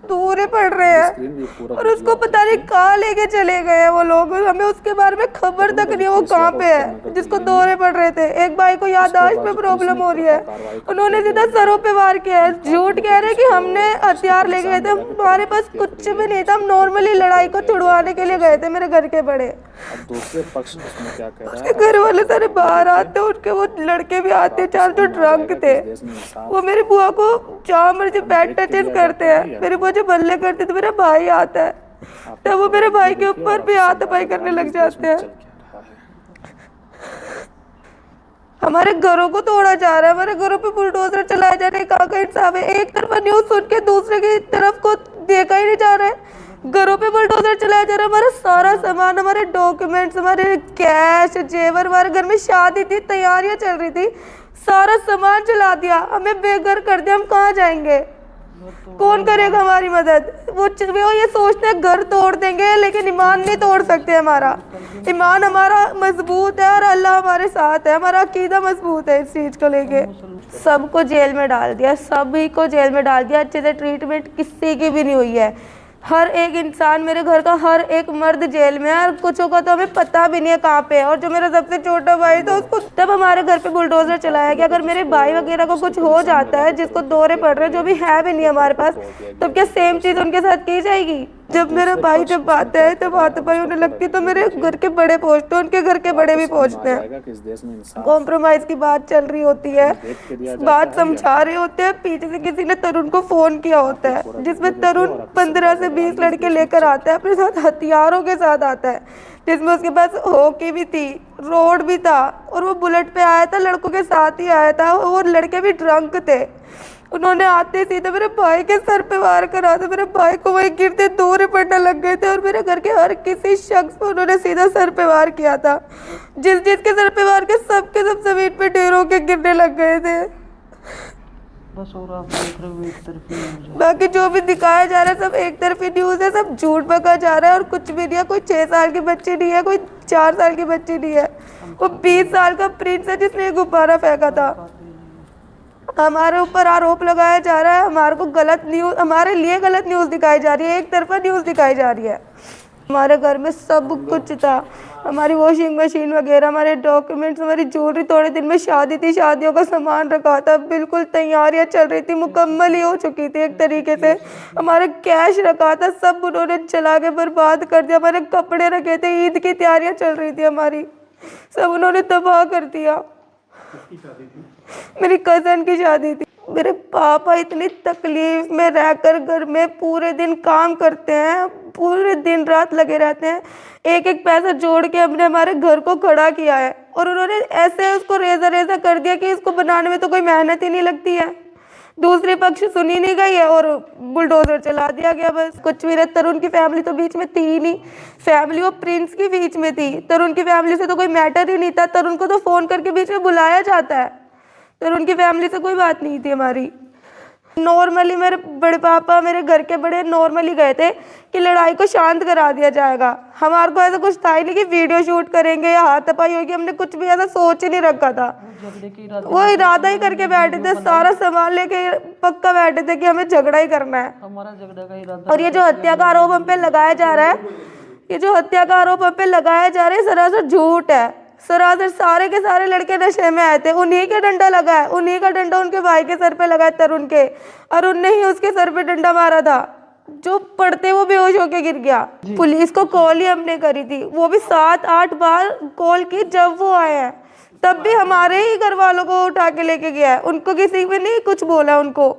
दौरे पड़ रहे हैं और उसको पता नहीं कहाँ लेके चले गए हैं वो लोग। हमें उसके बारे में खबर तक नहीं है वो कहाँ पे है जिसको दौरे पड़ रहे थे। एक भाई को याददाश्त में प्रॉब्लम हो रही है, उन्होंने सीधा सरों पे वार किया है। झूठ कह रहे हैं कि हमने हथियार ले गए थे, हमारे पास कुछ भी नहीं था, हम नॉर्मली लड़ाई को छुड़वाने के लिए गए थे। मेरे घर के बड़े, दूसरे पक्ष उसमें क्या कह रहा उसके घर वाले सारे बाहर आते, उनके वो लड़के भी आते, चार जो ड्रंक थे वो मेरी बुआ को जहाँ मर्जी बैड टचेस करते हैं। मेरी बुआ जो बल्ले करती तो मेरा भाई आता है तब वो मेरे भाई के ऊपर भी हाथापाई करने लग जाते हैं। हमारे घरों को तोड़ा जा रहा है, हमारे घरों पे बुलडोजर चलाए जा रहे हैं। कहाँ का इंसाफ है? एक तरफा न्यूज सुन के दूसरे की तरफ को देखा ही नहीं जा रहा है। घरों पे बुलडोजर चलाया जा रहा है। हमारा सारा सामान, हमारे डॉक्यूमेंट्स, हमारे कैश जेवर, हमारे घर में शादी थी, तैयारियां चल रही थी, सारा सामान चला दिया, हमें बेघर कर दिया। हम कहाँ जाएंगे? कौन करेगा हमारी मदद? वो ये सोचते हैं घर तोड़ देंगे, लेकिन ईमान नहीं तोड़ सकते। हमारा ईमान हमारा मजबूत है और अल्लाह हमारे साथ है, हमारा अकीदा मजबूत है। इस चीज़ को लेके सबको जेल में डाल दिया, सभी को जेल में डाल दिया। अच्छे से ट्रीटमेंट किसी की भी नहीं हुई है। हर एक इंसान, मेरे घर का हर एक मर्द जेल में है और कुछों का तो हमें पता भी नहीं है कहाँ पे है। और जो मेरा सबसे छोटा भाई था उसको तब हमारे घर पे बुलडोजर चलाया गया। अगर मेरे भाई वगैरह को कुछ हो जाता है, जिसको दौरे पड़ रहे हैं, जो भी है भी नहीं हमारे पास, तो क्या सेम चीज़ उनके साथ की जाएगी? जब मेरा भाई जब आता है तब हाथापाई होने लगती है, तो मेरे घर के बड़े पहुँचते हैं, उनके घर के बड़े भी पहुँचते हैं। कॉम्प्रोमाइज़ की बात चल रही होती है, बात समझा रहे होते हैं, पीछे से किसी ने तरुण को फ़ोन किया होता है, जिसमें तरुण 15 से 20 लड़के लेकर आता है, अपने साथ हथियारों के साथ आता है, जिसमें उसके पास हॉकी भी थी, रोड भी था, और वो बुलेट पे आया था, लड़कों के साथ ही आया था। वो लड़के भी ड्रंक थे। उन्होंने आते सीधे मेरे भाई के सर पे वार करा था। मेरे भाई को वही गिरते दौरे पड़ने लग गए थे और मेरे घर के हर किसी शख्स पे उन्होंने सीधा सर पे वार किया था। जिसके सर पे वार के सब जमीन पे ढेर होके गिरने लग गए थे। बस और आप देख रहे हो एक तरफी न्यूज़ है। बाकी जो भी दिखाया जा रहा है सब एक तरफी न्यूज़ है, सब झूठ बका जा रहा है और कुछ भी नहीं है। कोई 6 साल की बच्ची नहीं है, कोई 4 साल की बच्ची नहीं है, वो 20 साल का प्रिंस है जिसने गुब्बारा फेंका था। हमारे ऊपर आरोप लगाया जा रहा है, हमारे को गलत न्यूज़, हमारे लिए गलत न्यूज़ दिखाई जा रही है, एक तरफा न्यूज़ दिखाई जा रही है। हमारे घर में सब कुछ था, हमारी वॉशिंग मशीन वगैरह, हमारे डॉक्यूमेंट्स, हमारी ज्वेलरी। थोड़े दिन में शादी थी, शादियों का सामान रखा था, बिल्कुल तैयारियां चल रही थी, मुकम्मल ही हो चुकी थी एक तरीके से। हमारे कैश रखा था, सब उन्होंने चला के बर्बाद कर दिया। हमारे कपड़े रखे थे, ईद की तैयारियां चल रही थी हमारी, सब उन्होंने तबाह कर दिया। मेरी कज़न की शादी थी। मेरे पापा इतनी तकलीफ में रहकर घर में पूरे दिन काम करते हैं, पूरे दिन रात लगे रहते हैं, एक एक पैसा जोड़ के हमने हमारे घर को खड़ा किया है। और उन्होंने ऐसे उसको रेजा कर दिया कि इसको बनाने में तो कोई मेहनत ही नहीं लगती है। दूसरी पक्ष सुनी नहीं गई है और बुलडोजर चला दिया गया। बस कुछ भी नहीं। तरुण की फैमिली तो बीच में थी ही नहीं, फैमिली वो प्रिंस की बीच में थी। तरुण की फैमिली से तो कोई मैटर ही नहीं था। तरुण को तो फ़ोन करके बीच में बुलाया जाता है, तरुण की फैमिली से कोई बात नहीं थी हमारी। नॉर्मली मेरे बड़े पापा, मेरे घर के बड़े नॉर्मली गए थे कि लड़ाई को शांत करा दिया जाएगा। हमारे को ऐसा कुछ था ही नहीं कि वीडियो शूट करेंगे या हाथापाई होगी, हमने कुछ भी ऐसा सोच ही नहीं रखा था। वो इरादा ही करके बैठे थे, सारा सामान लेके पक्का बैठे थे कि हमें झगड़ा ही करना है। हमारा झगड़ा का इरादा। और ये जो हत्या का आरोप हम पे लगाया जा रहा है, ये जो हत्या का आरोप हम पे लगाया जा रहा है, सरासर झूठ है। सरासर सारे के सारे लड़के नशे में आए थे, उन्हीं के डंडा लगा है, उन्हीं का डंडा उनके भाई के सर पे लगा है, तरुण के, और उनने ही उसके सर पे डंडा मारा था। जो पढ़ते वो बेहोश होके गिर गया। पुलिस को कॉल ही हमने करी थी, वो भी 7-8 बार कॉल की जब वो आए हैं, तब भी हमारे ही घर वालों को उठा के लेके गया है। उनको किसी भी नहीं कुछ बोला उनको।